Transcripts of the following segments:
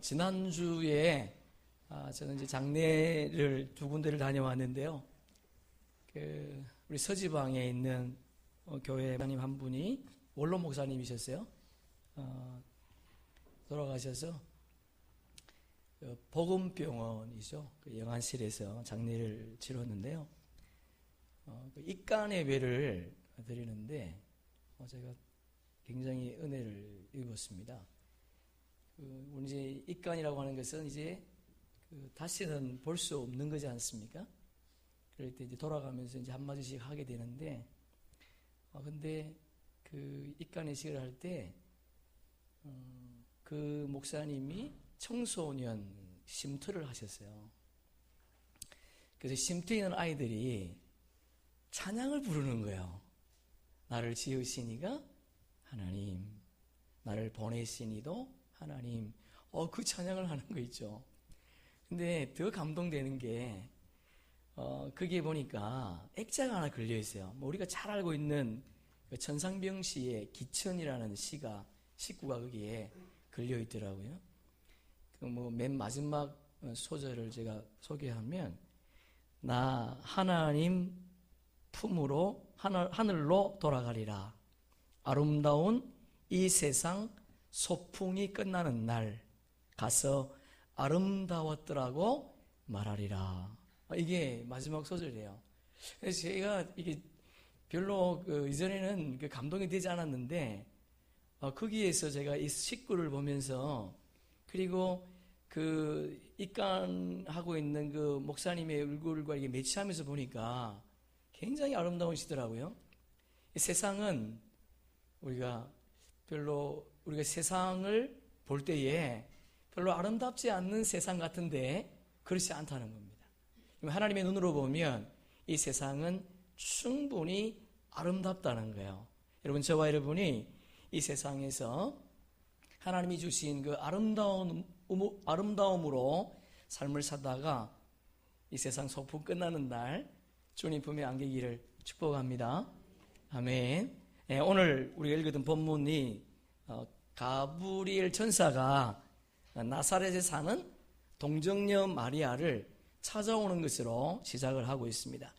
지난주에 저는 이제 장례를 두 군데를 다녀왔는데요. 우리 서지방에 있는 교회 목사님 한 분이 원로 목사님이셨어요. 돌아가셔서 복음병원이죠. 영안실에서 장례를 치렀는데요. 입간 예배를 드리는데 제가 굉장히 은혜를 입었습니다. 우리 이제 입간이라고 하는 것은 이제 다시는 볼 수 없는 거지 않습니까? 그럴 때 이제 돌아가면서 이제 한마디씩 하게 되는데, 근데 그 입간의식을 할 때, 그 목사님이 청소년 쉼터를 하셨어요. 그래서 쉼터에 있는 아이들이 찬양을 부르는 거예요. 나를 지으시니가 하나님, 나를 보내시니도 하나님. 그 찬양을 하는 거 있죠. 근데 더 감동되는 게, 그게 보니까 액자가 하나 걸려 있어요. 우리가 잘 알고 있는 천상병 시의 기천이라는 식구가 거기에 걸려 있더라고요. 맨 마지막 소절을 제가 소개하면, 나 하나님 품으로 하늘로 돌아가리라. 아름다운 이 세상 소풍이 끝나는 날 가서 아름다웠더라고 말하리라. 이게 마지막 소절이에요. 그래서 제가 이게 별로 이전에는 감동이 되지 않았는데, 거기에서 제가 이 식구를 보면서, 그리고 입간하고 있는 그 목사님의 얼굴과 이게 매치하면서 보니까 굉장히 아름다우시더라고요. 세상은 우리가 세상을 볼 때에 별로 아름답지 않는 세상 같은데 그렇지 않다는 겁니다. 하나님의 눈으로 보면 이 세상은 충분히 아름답다는 거예요. 여러분, 저와 여러분이 이 세상에서 하나님이 주신 그 아름다움으로 삶을 살다가 이 세상 소풍 끝나는 날 주님 품에 안기기를 축복합니다. 아멘. 오늘 우리가 읽었던 본문이 가브리엘 천사가 나사렛에 사는 동정녀 마리아를 찾아오는 것으로 시작을 하고 있습니다.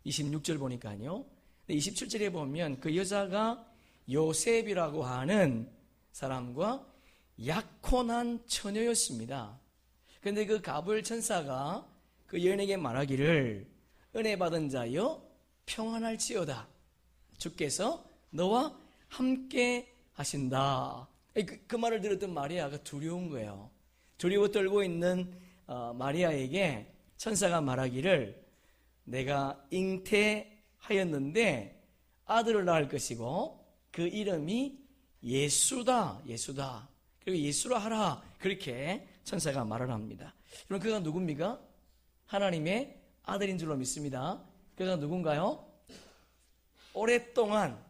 26절 보니까요. 27절에 보면 그 여자가 요셉이라고 하는 사람과 약혼한 처녀였습니다. 그런데 그 가브리엘 천사가 그 여인에게 말하기를, 은혜 받은 자여 평안할지어다. 주께서 너와 함께 하신다. 그 말을 들었던 마리아가 두려운 거예요. 두려워 떨고 있는 마리아에게 천사가 말하기를, 내가 잉태하였는데 아들을 낳을 것이고 그 이름이 예수다. 그리고 예수라 하라. 그렇게 천사가 말을 합니다. 그럼 그가 누굽니까? 하나님의 아들인 줄로 믿습니다. 그가 누군가요? 오랫동안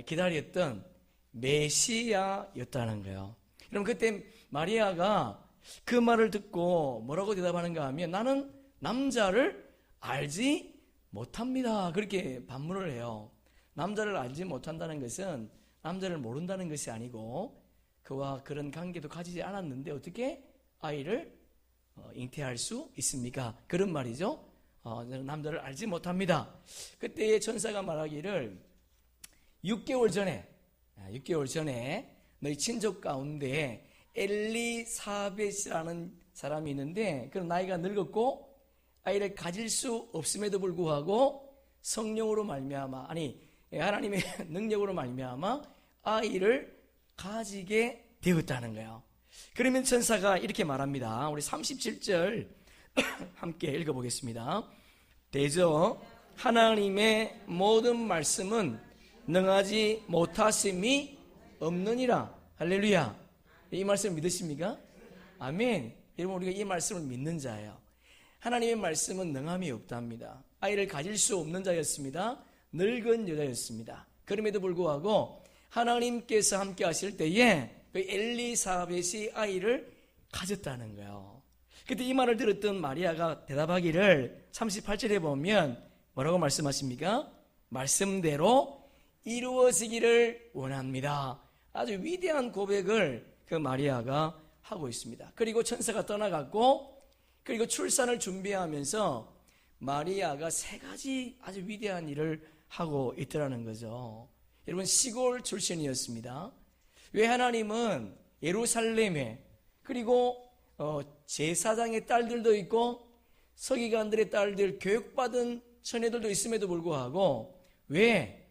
기다렸던 메시아였다는 거예요. 그럼 그때 마리아가 그 말을 듣고 뭐라고 대답하는가 하면, 나는 남자를 알지 못합니다. 그렇게 반문을 해요. 남자를 알지 못한다는 것은 남자를 모른다는 것이 아니고 그와 그런 관계도 가지지 않았는데 어떻게 아이를 잉태할 수 있습니까? 그런 말이죠. 저는 남자를 알지 못합니다. 그때 천사가 말하기를, 6개월 전에 너희 친족 가운데 엘리사벳이라는 사람이 있는데, 그런 나이가 늙었고 아이를 가질 수 없음에도 불구하고 성령으로 말미암아, 하나님의 능력으로 말미암아 아이를 가지게 되었다는 거예요. 그러면 천사가 이렇게 말합니다. 우리 37절 함께 읽어보겠습니다. 대저 하나님의 모든 말씀은 능하지 못하심이 없느니라. 할렐루야. 이 말씀을 믿으십니까? 아멘. 여러분, 우리가 이 말씀을 믿는 자예요. 하나님의 말씀은 능함이 없답니다. 아이를 가질 수 없는 자였습니다. 늙은 여자였습니다. 그럼에도 불구하고 하나님께서 함께 하실 때에 그 엘리사벳이 아이를 가졌다는 거예요. 그때 이 말을 들었던 마리아가 대답하기를 38절에 보면 뭐라고 말씀하십니까? 말씀대로 이루어지기를 원합니다. 아주 위대한 고백을 그 마리아가 하고 있습니다. 그리고 천사가 떠나갔고, 그리고 출산을 준비하면서 마리아가 세 가지 아주 위대한 일을 하고 있더라는 거죠. 여러분, 시골 출신이었습니다. 왜 하나님은 예루살렘에, 그리고 제사장의 딸들도 있고 서기관들의 딸들, 교육받은 처녀들도 있음에도 불구하고 왜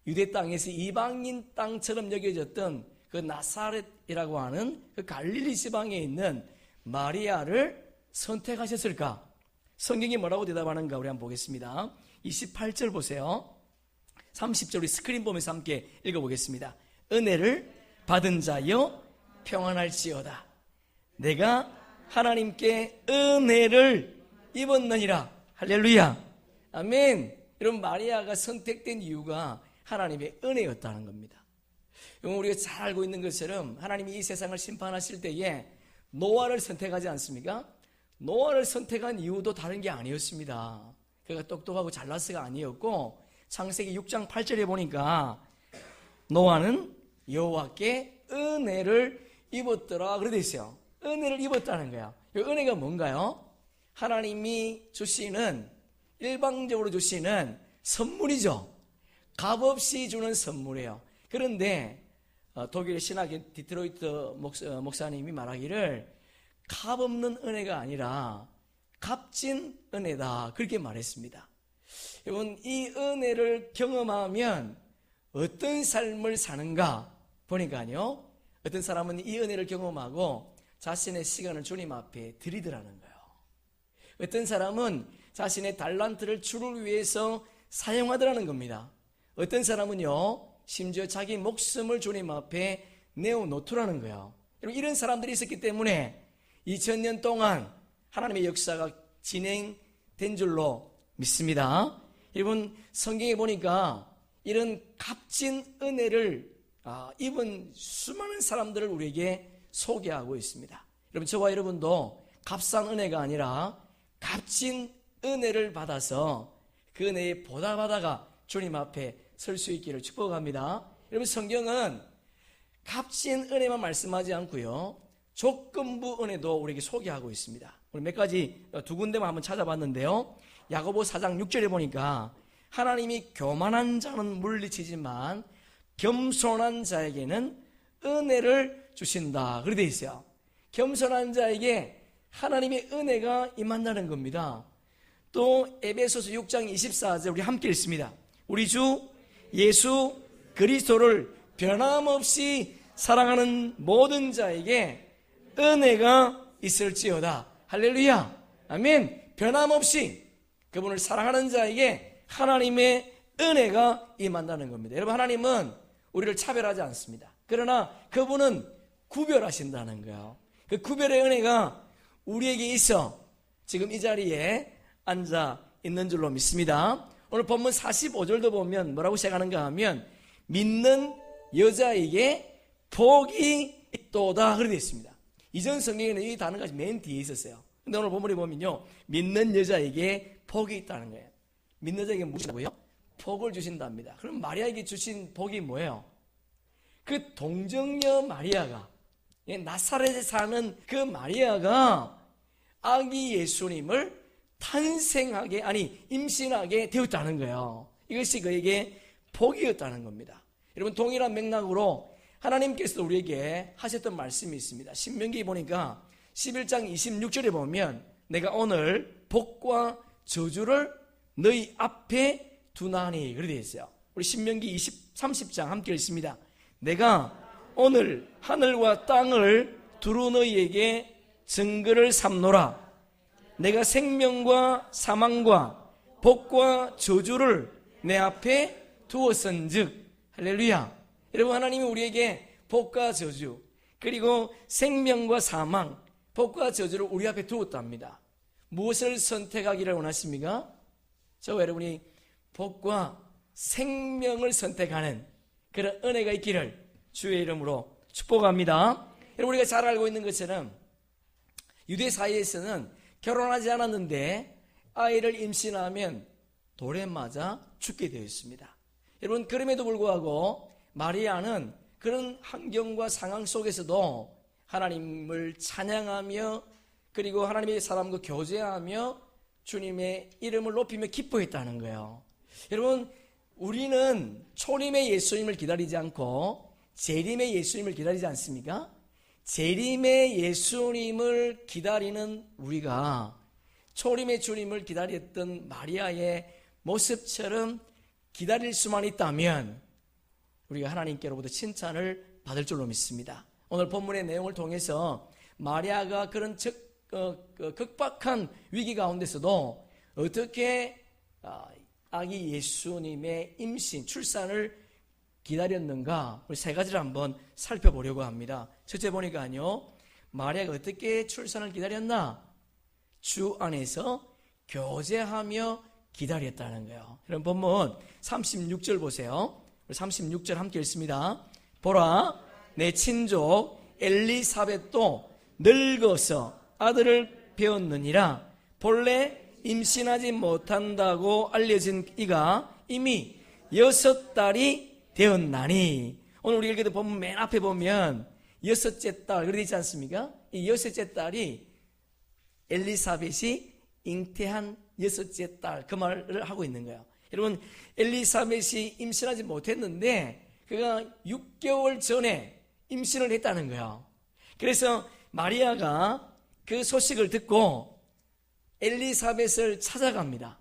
유대 땅에서 이방인 땅처럼 여겨졌던 그 나사렛이라고 하는 그 갈릴리 지방에 있는 마리아를 선택하셨을까? 성경이 뭐라고 대답하는가 우리 한번 보겠습니다. 28절 보세요. 30절 우리 스크린 보면서 함께 읽어보겠습니다. 은혜를 받은 자여 평안할지어다. 내가 하나님께 은혜를 입었느니라. 할렐루야. 아멘. 여러분, 마리아가 선택된 이유가 하나님의 은혜였다는 겁니다. 우리가 잘 알고 있는 것처럼 하나님이 이 세상을 심판하실 때에 노아를 선택하지 않습니까? 노아를 선택한 이유도 다른 게 아니었습니다. 그가 똑똑하고 잘나서가 아니었고, 창세기 6장 8절에 보니까 노아는 여호와께 은혜를 입었더라 그래 돼 있어요. 은혜를 입었다는 거야. 이 은혜가 뭔가요? 하나님이 주시는, 일방적으로 주시는 선물이죠. 값없이 주는 선물이에요. 그런데 독일 신학의 디트로이트 목사님이 말하기를 값없는 은혜가 아니라 값진 은혜다, 그렇게 말했습니다. 여러분, 이 은혜를 경험하면 어떤 삶을 사는가 보니까요, 어떤 사람은 이 은혜를 경험하고 자신의 시간을 주님 앞에 드리더라는 거예요. 어떤 사람은 자신의 달란트를 주를 위해서 사용하더라는 겁니다. 어떤 사람은요, 심지어 자기 목숨을 주님 앞에 내어놓더라는 거예요. 여러분, 이런 사람들이 있었기 때문에 2000년 동안 하나님의 역사가 진행된 줄로 믿습니다. 여러분, 성경에 보니까 이런 값진 은혜를 입은 수많은 사람들을 우리에게 소개하고 있습니다. 여러분, 저와 여러분도 값싼 은혜가 아니라 값진 은혜를 받아서 그 은혜에 보답하다가 주님 앞에 설 수 있기를 축복합니다. 여러분, 성경은 값진 은혜만 말씀하지 않고요, 조건부 은혜도 우리에게 소개하고 있습니다. 우리 몇 가지, 두 군데만 한번 찾아봤는데요, 야고보 4장 6절에 보니까 하나님이 교만한 자는 물리치지만 겸손한 자에게는 은혜를 주신다, 그렇게 되어 있어요. 겸손한 자에게 하나님의 은혜가 임한다는 겁니다. 또 에베소서 6장 24절 우리 함께 읽습니다. 우리 주 예수 그리스도를 변함없이 사랑하는 모든 자에게 은혜가 있을지어다. 할렐루야. 아멘. 변함없이 그분을 사랑하는 자에게 하나님의 은혜가 임한다는 겁니다. 여러분, 하나님은 우리를 차별하지 않습니다. 그러나 그분은 구별하신다는 거예요. 그 구별의 은혜가 우리에게 있어 지금 이 자리에 앉아 있는 줄로 믿습니다. 오늘 본문 45절도 보면 뭐라고 시작하는가 하면 믿는 여자에게 복이 있도다, 그렇게 되어 있습니다. 이전 성경에는 이 단어가 맨 뒤에 있었어요. 근데 오늘 본문에 보면요, 믿는 여자에게 복이 있다는 거예요. 믿는 여자에게 무엇이라고요? 복을 주신답니다. 그럼 마리아에게 주신 복이 뭐예요? 그 동정녀 마리아가, 나사렛에 사는 그 마리아가 아기 예수님을 탄생하게, 임신하게 되었다는 거예요. 이것이 그에게 복이었다는 겁니다. 여러분, 동일한 맥락으로 하나님께서 우리에게 하셨던 말씀이 있습니다. 신명기 보니까 11장 26절에 보면 내가 오늘 복과 저주를 너희 앞에 두나니, 그렇게 되어 있어요. 우리 신명기 30장 함께 읽습니다. 내가 오늘 하늘과 땅을 두루 너희에게 증거를 삼노라. 내가 생명과 사망과 복과 저주를 내 앞에 두었은즉. 할렐루야. 여러분, 하나님이 우리에게 복과 저주, 그리고 생명과 사망, 복과 저주를 우리 앞에 두었답니다. 무엇을 선택하기를 원하십니까? 저와 여러분이 복과 생명을 선택하는 그런 은혜가 있기를 주의 이름으로 축복합니다. 여러분, 우리가 잘 알고 있는 것처럼 유대 사회에서는 결혼하지 않았는데 아이를 임신하면 돌에 맞아 죽게 되어 있습니다. 여러분, 그럼에도 불구하고 마리아는 그런 환경과 상황 속에서도 하나님을 찬양하며 그리고 하나님의 사람과 교제하며 주님의 이름을 높이며 기뻐했다는 거예요. 여러분, 우리는 초림의 예수님을 기다리지 않고 재림의 예수님을 기다리지 않습니까? 재림의 예수님을 기다리는 우리가 초림의 주님을 기다렸던 마리아의 모습처럼 기다릴 수만 있다면 우리가 하나님께로부터 칭찬을 받을 줄로 믿습니다. 오늘 본문의 내용을 통해서 마리아가 그런 극박한 위기 가운데서도 어떻게 아기 예수님의 임신, 출산을 기다렸는가, 우리 세 가지를 한번 살펴보려고 합니다. 첫째 보니까요, 마리아가 어떻게 출산을 기다렸나? 주 안에서 교제하며 기다렸다는 거예요. 이런 본문 36절 보세요. 36절 함께 읽습니다. 보라, 내 친족 엘리사벳도 늙어서 아들을 배웠느니라. 본래 임신하지 못한다고 알려진 이가 이미 6달이 되었나니. 오늘 우리 읽기도 보면 맨 앞에 보면 6째 딸 그렇게 있지 않습니까? 이 6째 딸이 엘리사벳이 잉태한 6째 딸, 그 말을 하고 있는 거예요. 여러분, 엘리사벳이 임신하지 못했는데 그가 6개월 전에 임신을 했다는 거예요. 그래서 마리아가 그 소식을 듣고 엘리사벳을 찾아갑니다.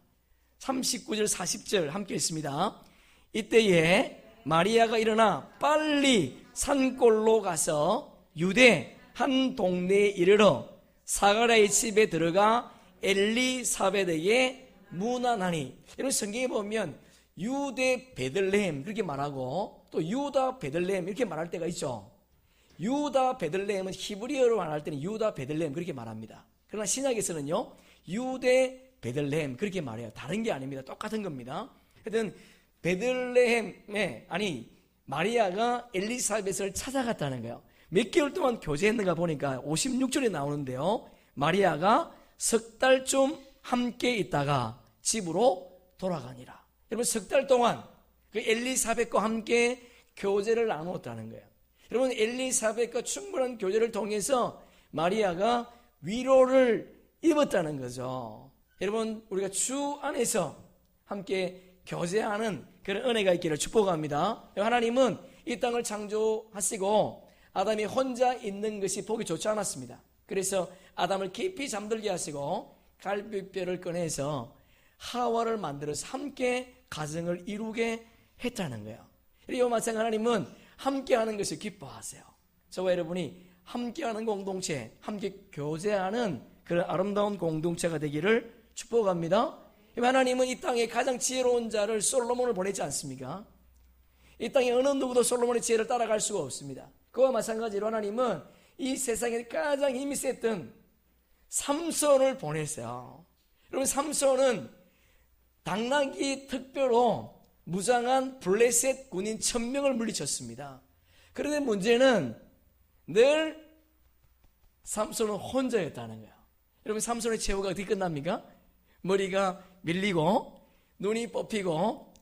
39절 40절 함께 읽습니다. 이때에 마리아가 일어나 빨리 산골로 가서 유대 한 동네에 이르러 사가랴의 집에 들어가 엘리사벳에게 문안하니. 여러분, 성경에 보면 유대 베들레헴 그렇게 말하고 또 유다 베들레헴 이렇게 말할 때가 있죠. 유다 베들레헴은 히브리어로 말할 때는 유다 베들레헴 그렇게 말합니다. 그러나 신약에서는요, 유대 베들레헴 그렇게 말해요. 다른 게 아닙니다. 똑같은 겁니다. 하여튼 베들레헴에, 마리아가 엘리사벳을 찾아갔다는 거예요. 몇 개월 동안 교제했는가 보니까 56절에 나오는데요, 마리아가 석 달쯤 함께 있다가 집으로 돌아가니라. 여러분, 석 달 동안 그 엘리사벳과 함께 교제를 나누었다는 거예요. 여러분, 엘리사벳과 충분한 교제를 통해서 마리아가 위로를 입었다는 거죠. 여러분, 우리가 주 안에서 함께 교제하는 그런 은혜가 있기를 축복합니다. 하나님은 이 땅을 창조하시고 아담이 혼자 있는 것이 보기 좋지 않았습니다. 그래서 아담을 깊이 잠들게 하시고 갈비뼈를 꺼내서 하와를 만들어서 함께 가정을 이루게 했다는 거예요. 이와 마찬가지로 하나님은 함께하는 것을 기뻐하세요. 저와 여러분이 함께하는 공동체, 함께 교제하는 그런 아름다운 공동체가 되기를 축복합니다. 하나님은 이 땅에 가장 지혜로운 자를 솔로몬을 보내지 않습니까? 이 땅에 어느 누구도 솔로몬의 지혜를 따라갈 수가 없습니다. 그와 마찬가지로 하나님은 이 세상에 가장 힘이 셌던 삼손을 보냈어요. 여러분, 삼손은 당나귀 특별로 무장한 블레셋 군인 1000명을 물리쳤습니다. 그런데 문제는 늘 삼손은 혼자였다는 거예요. 여러분, 삼손의 최후가 어떻게 끝납니까? 머리가 밀리고 눈이 뽑히고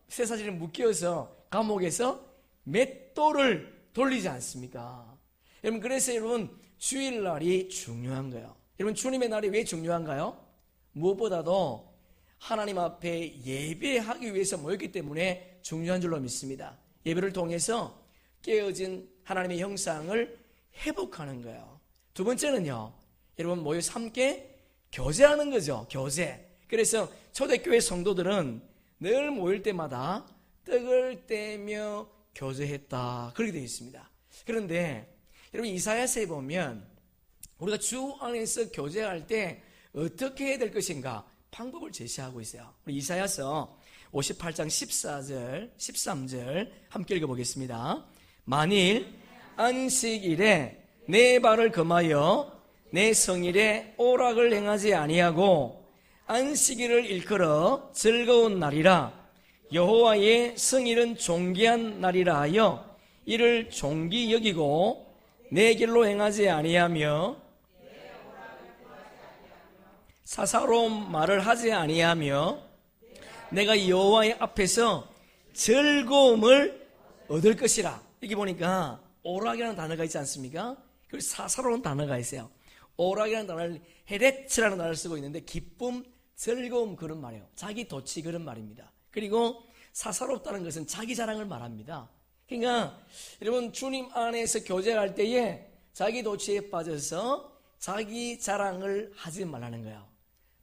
쇠사슬에 묶여서 감옥에서 맷돌을 돌리지 않습니까? 여러분, 그래서 여러분, 주일날이 중요한 거예요. 여러분, 주님의 날이 왜 중요한가요? 무엇보다도 하나님 앞에 예배하기 위해서 모였기 때문에 중요한 줄로 믿습니다. 예배를 통해서 깨어진 하나님의 형상을 회복하는 거예요. 두 번째는요, 여러분, 모여서 함께 교제하는 거죠. 교제. 그래서 초대교회 성도들은 늘 모일 때마다 떡을 떼며 교제했다, 그렇게 되어 있습니다. 그런데 여러분, 이사야서에 보면 우리가 주 안에서 교제할 때 어떻게 해야 될 것인가 방법을 제시하고 있어요. 우리 이사야서 58장 14절 13절 함께 읽어보겠습니다. 만일 안식일에 내 발을 금하여 내 성일에 오락을 행하지 아니하고 안식일을 일컬어 즐거운 날이라. 여호와의 성일은 존귀한 날이라 하여 이를 존귀 여기고 내 길로 행하지 아니하며 사사로운 말을 하지 아니하며 내가 여호와의 앞에서 즐거움을 얻을 것이라. 여기 보니까 오락이라는 단어가 있지 않습니까? 그리고 사사로운 단어가 있어요. 오락이라는 단어를 헤레츠라는 단어를 쓰고 있는데 기쁨, 즐거움 그런 말이에요. 자기 도취 그런 말입니다. 그리고 사사롭다는 것은 자기 자랑을 말합니다. 그러니까 여러분 주님 안에서 교제할 때에 자기 도취에 빠져서 자기 자랑을 하지 말라는 거예요.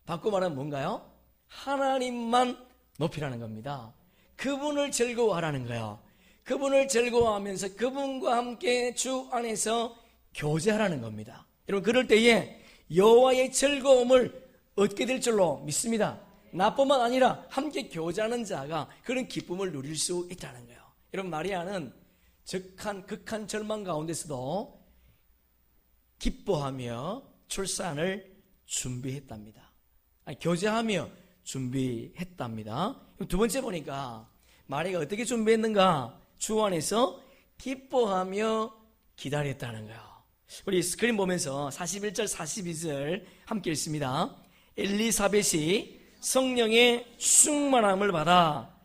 바꿔 말하면 뭔가요? 하나님만 높이라는 겁니다. 그분을 즐거워하라는 거예요. 그분을 즐거워하면서 그분과 함께 주 안에서 교제하라는 겁니다. 여러분 그럴 때에 여호와의 즐거움을 얻게 될 줄로 믿습니다. 나뿐만 아니라 함께 교제하는 자가 그런 기쁨을 누릴 수 있다는 거예요. 여러분 마리아는 극한 절망 가운데서도 기뻐하며 출산을 준비했답니다. 교제하며 준비했답니다. 두 번째 보니까 마리아가 어떻게 준비했는가? 주 안에서 기뻐하며 기다렸다는 거예요. 우리 스크린 보면서 41절 42절 함께 읽습니다. 엘리사벳이 성령의 충만함을 받아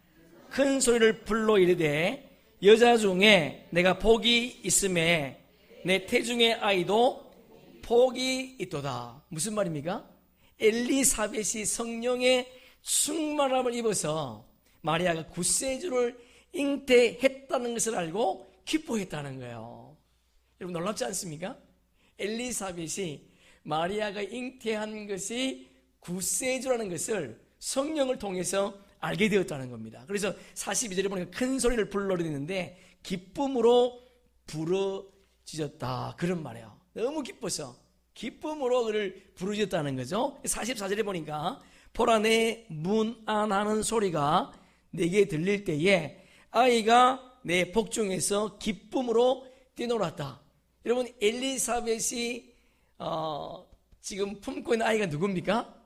큰 소리를 불러 이르되 여자 중에 내가 복이 있음에 내 태중의 아이도 복이 있도다. 무슨 말입니까? 엘리사벳이 성령의 충만함을 입어서 마리아가 구세주를 잉태했다는 것을 알고 기뻐했다는 거예요. 여러분 놀랍지 않습니까? 엘리사벳이 마리아가 잉태한 것이 구세주라는 것을 성령을 통해서 알게 되었다는 겁니다. 그래서 42절에 보니까 큰 소리를 불러내는데 기쁨으로 부르짖었다 그런 말이에요. 너무 기뻐서 기쁨으로 그를 부르짖었다는 거죠. 44절에 보니까 보라 내 문 안 하는 소리가 내게 들릴 때에 아이가 내 복중에서 기쁨으로 뛰놀았다. 여러분 엘리사벳이 지금 품고 있는 아이가 누굽니까?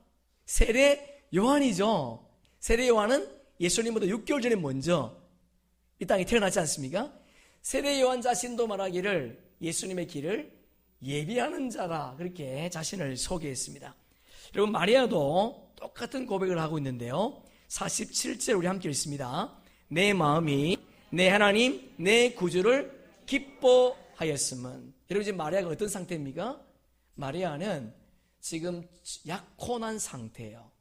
세례 요한이죠. 세례 요한은 예수님보다 6개월 전에 먼저 이 땅에 태어났지 않습니까? 세례 요한 자신도 말하기를 예수님의 길을 예비하는 자라 그렇게 자신을 소개했습니다. 여러분 마리아도 똑같은 고백을 하고 있는데요. 47절 우리 함께 읽습니다. 내 마음이 내 하나님 내 구주를 기뻐하였음은. 여러분 지금 마리아가 어떤 상태입니까? 마리아는 지금 약혼한 상태예요.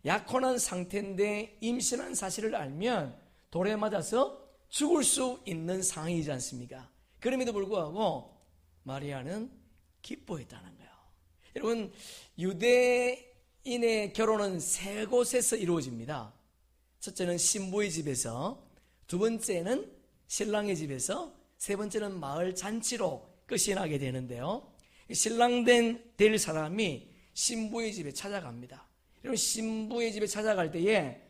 약혼한 상태인데 임신한 사실을 알면 돌에 맞아서 죽을 수 있는 상황이지 않습니까? 그럼에도 불구하고 마리아는 기뻐했다는 거예요. 여러분 유대인의 결혼은 세 곳에서 이루어집니다. 첫째는 신부의 집에서, 두 번째는 신랑의 집에서, 세 번째는 마을 잔치로 끝이 나게 되는데요. 신랑 될 사람이 신부의 집에 찾아갑니다. 여러분 신부의 집에 찾아갈 때에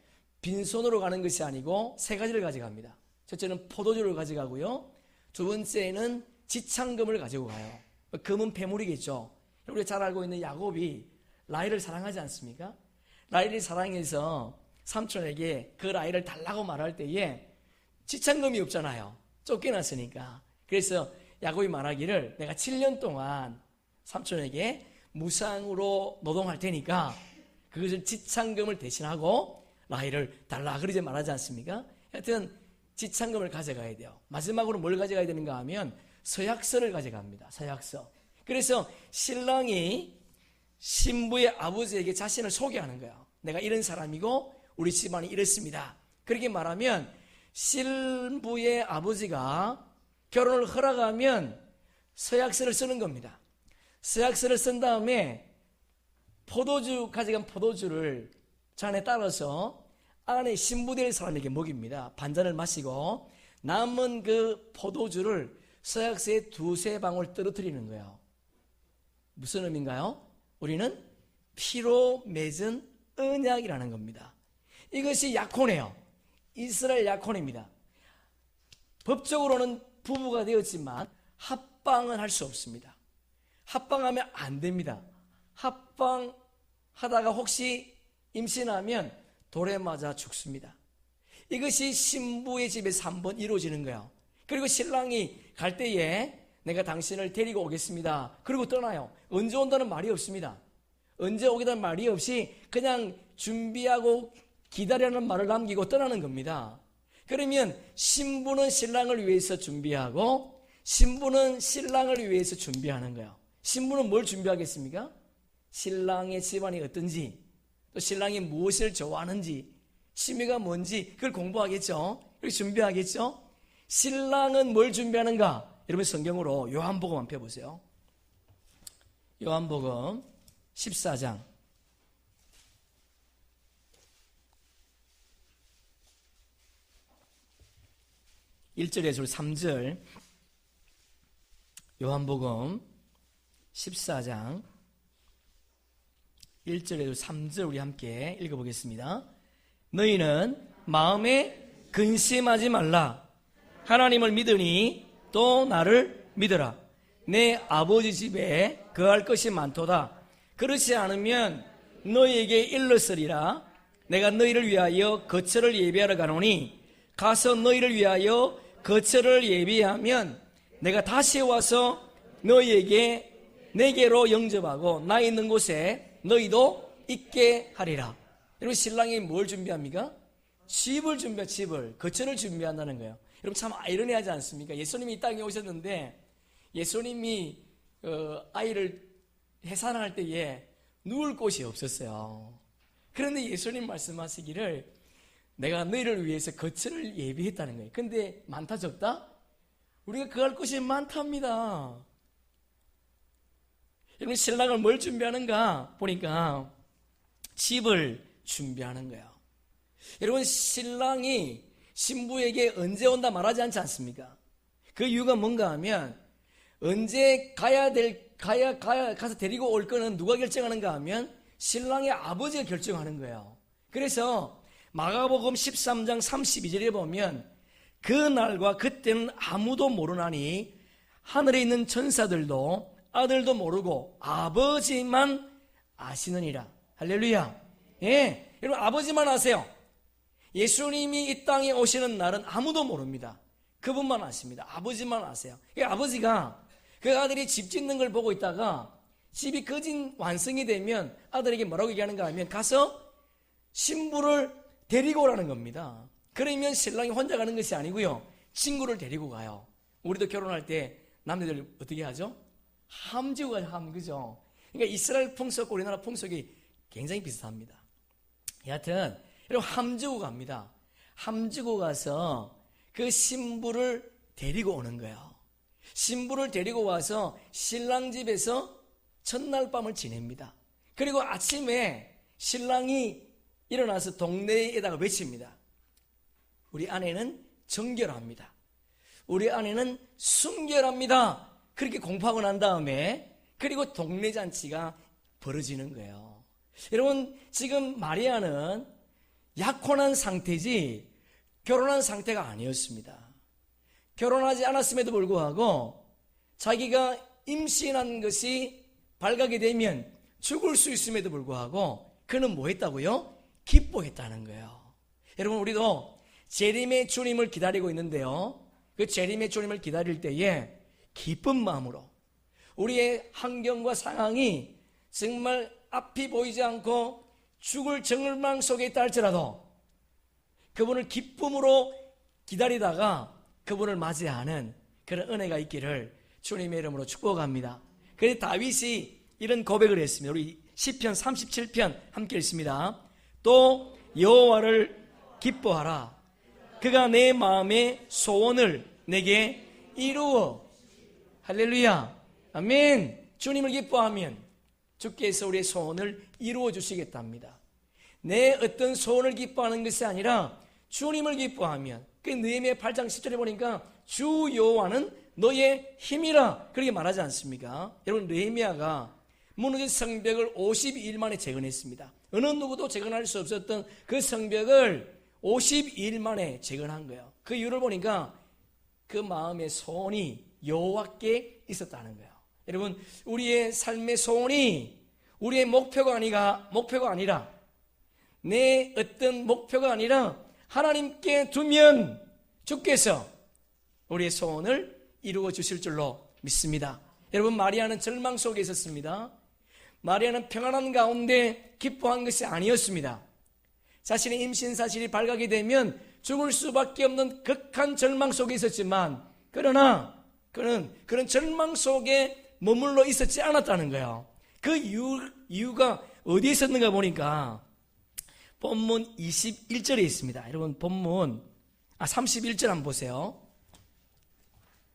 빈손으로 가는 것이 아니고 세 가지를 가져갑니다. 첫째는 포도주를 가져가고요. 두 번째는 지창금을 가지고 가요. 금은 폐물이겠죠. 우리가 잘 알고 있는 야곱이 라헬을 사랑하지 않습니까? 라헬을 사랑해서 삼촌에게 그 라헬을 달라고 말할 때에 지창금이 없잖아요. 쫓겨났으니까. 그래서 야곱이 말하기를 내가 7년 동안 삼촌에게 무상으로 노동할 테니까 그것을 지창금을 대신하고 라헬을 달라 그러지 말하지 않습니까? 하여튼 지창금을 가져가야 돼요. 마지막으로 뭘 가져가야 되는가 하면 서약서를 가져갑니다. 서약서. 그래서 신랑이 신부의 아버지에게 자신을 소개하는 거예요. 내가 이런 사람이고 우리 집안이 이렇습니다. 그렇게 말하면 신부의 아버지가 결혼을 허락하면 서약서를 쓰는 겁니다. 서약서를 쓴 다음에 가져간 포도주를 잔에 따라서 안에 신부될 사람에게 먹입니다. 반잔을 마시고 남은 그 포도주를 서약서에 두세 방울 떨어뜨리는 거예요. 무슨 의미인가요? 우리는 피로 맺은 언약이라는 겁니다. 이것이 약혼이에요. 이스라엘 약혼입니다. 법적으로는 부부가 되었지만 합방은 할 수 없습니다. 합방하면 안 됩니다. 합방하다가 혹시 임신하면 돌에 맞아 죽습니다. 이것이 신부의 집에서 한번 이루어지는 거예요. 그리고 신랑이 갈 때에 내가 당신을 데리고 오겠습니다. 그리고 떠나요. 언제 온다는 말이 없습니다. 언제 오겠다는 말이 없이 그냥 준비하고 기다리라는 말을 남기고 떠나는 겁니다. 그러면 신부는 신랑을 위해서 준비하고 신부는 신랑을 위해서 준비하는 거예요. 신부는 뭘 준비하겠습니까? 신랑의 집안이 어떤지, 또 신랑이 무엇을 좋아하는지, 취미가 뭔지 그걸 공부하겠죠. 그렇게 준비하겠죠. 신랑은 뭘 준비하는가? 여러분 성경으로 요한복음 한번 펴보세요. 요한복음 14장 1절에서 3절, 요한복음 14장 1절에서 3절 우리 함께 읽어보겠습니다. 너희는 마음에 근심하지 말라. 하나님을 믿으니 또 나를 믿으라. 내 아버지 집에 거할 것이 많도다. 그렇지 않으면 너희에게 일렀으리라. 내가 너희를 위하여 거처를 예비하러 가노니 가서 너희를 위하여 거처를 예비하면 내가 다시 와서 너희에게 내게로 영접하고 나 있는 곳에 너희도 있게 하리라. 여러분 신랑이 뭘 준비합니까? 집을 준비해. 집을, 거처를 준비한다는 거예요. 여러분 참 아이러니하지 않습니까? 예수님이 이 땅에 오셨는데 예수님이 아이를 해산할 때에 누울 곳이 없었어요. 그런데 예수님 말씀하시기를 내가 너희를 위해서 거처를 예비했다는 거예요. 근데 많다 적다? 우리가 거할 곳이 많답니다. 여러분 신랑을 뭘 준비하는가 보니까 집을 준비하는 거예요. 여러분 신랑이 신부에게 언제 온다 말하지 않지 않습니까? 그 이유가 뭔가 하면 언제 가서 데리고 올 거는 누가 결정하는가 하면 신랑의 아버지가 결정하는 거예요. 그래서 마가복음 13장 32절에 보면 그 날과 그때는 아무도 모르나니 하늘에 있는 천사들도 아들도 모르고 아버지만 아시느니라. 할렐루야. 예, 여러분 아버지만 아세요. 예수님이 이 땅에 오시는 날은 아무도 모릅니다. 그분만 아십니다. 아버지만 아세요. 아버지가 그 아들이 집 짓는 걸 보고 있다가 집이 거진 완성이 되면 아들에게 뭐라고 얘기하는가 하면 가서 신부를 데리고 오라는 겁니다. 그러면 신랑이 혼자 가는 것이 아니고요, 친구를 데리고 가요. 우리도 결혼할 때 남자들 어떻게 하죠? 함지고 가요. 함, 그죠? 그러니까 이스라엘 풍속과 우리나라 풍속이 굉장히 비슷합니다. 여하튼 여러분 함지고 갑니다. 함지고 가서 그 신부를 데리고 오는 거예요. 신부를 데리고 와서 신랑 집에서 첫날 밤을 지냅니다. 그리고 아침에 신랑이 일어나서 동네에다가 외칩니다. 우리 아내는 정결합니다. 우리 아내는 순결합니다. 그렇게 공포하고 난 다음에 그리고 동네 잔치가 벌어지는 거예요. 여러분 지금 마리아는 약혼한 상태지 결혼한 상태가 아니었습니다. 결혼하지 않았음에도 불구하고 자기가 임신한 것이 발각이 되면 죽을 수 있음에도 불구하고 그는 뭐 했다고요? 기뻐했다는 거예요. 여러분 우리도 재림의 주님을 기다리고 있는데요, 그 재림의 주님을 기다릴 때에 기쁜 마음으로 우리의 환경과 상황이 정말 앞이 보이지 않고 죽을 정을망 속에 있다 할지라도 그분을 기쁨으로 기다리다가 그분을 맞이하는 그런 은혜가 있기를 주님의 이름으로 축복합니다. 그래서 다윗이 이런 고백을 했습니다. 우리 시편 37편 함께 읽습니다. 또 여호와를 기뻐하라. 그가 내 마음의 소원을 내게 이루어. 할렐루야. 아멘. 주님을 기뻐하면 주께서 우리의 소원을 이루어 주시겠답니다. 내 어떤 소원을 기뻐하는 것이 아니라 주님을 기뻐하면, 그 느헤미야 8장 10절에 보니까 주 여호와는 너의 힘이라 그렇게 말하지 않습니까? 여러분 느헤미야가 무너진 성벽을 52일 만에 재건했습니다. 어느 누구도 재건할 수 없었던 그 성벽을 52일 만에 재건한 거예요. 그 이유를 보니까 그 마음의 소원이 여호와께 있었다는 거예요. 여러분 우리의 삶의 소원이 우리의 목표가 아니라 내 어떤 목표가 아니라 하나님께 두면 주께서 우리의 소원을 이루어 주실 줄로 믿습니다. 여러분 마리아는 절망 속에 있었습니다. 마리아는 평안한 가운데 기뻐한 것이 아니었습니다. 자신의 임신 사실이 발각이 되면 죽을 수밖에 없는 극한 절망 속에 있었지만, 그러나 그런 절망 속에 머물러 있었지 않았다는 거예요. 그 이유가 어디에 있었는가 보니까 본문 21절에 있습니다. 여러분 본문 31절 한번 보세요.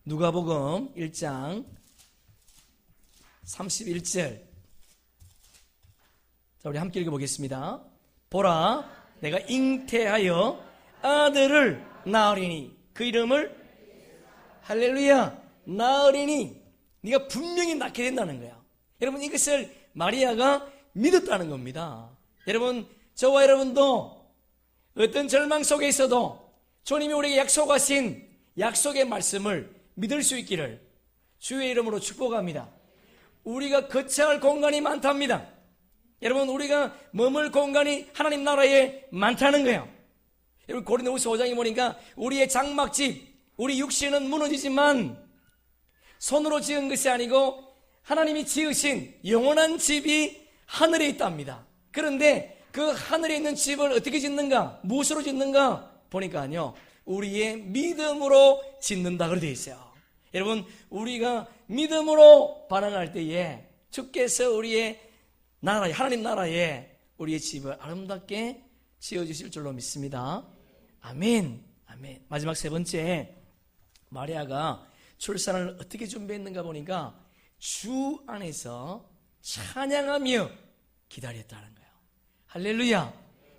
누가복음 1장 31절. 자, 우리 함께 읽어보겠습니다. 보라, 내가 잉태하여 아들을 낳으리니 그 이름을 할렐루야 낳으리니 네가 분명히 낳게 된다는 거야. 여러분 이것을 마리아가 믿었다는 겁니다. 여러분 저와 여러분도 어떤 절망 속에 있어도 주님이 우리에게 약속하신 약속의 말씀을 믿을 수 있기를 주의 이름으로 축복합니다. 우리가 거쳐야 할 공간이 많답니다. 여러분 우리가 머물 공간이 하나님 나라에 많다는 거예요. 여러분 고린도후서 5장에 보니까 우리의 장막집, 우리 육신은 무너지지만 손으로 지은 것이 아니고 하나님이 지으신 영원한 집이 하늘에 있답니다. 그런데 그 하늘에 있는 집을 어떻게 짓는가? 무엇으로 짓는가? 보니까요 우리의 믿음으로 짓는다 그렇게 되어 있어요. 여러분 우리가 믿음으로 반응할 때에 주께서 우리의 나라에, 하나님 나라에 우리의 집을 아름답게 지어주실 줄로 믿습니다. 아멘. 아멘. 마지막 세 번째, 마리아가 출산을 어떻게 준비했는가 보니까 주 안에서 찬양하며 기다렸다는 거예요. 할렐루야.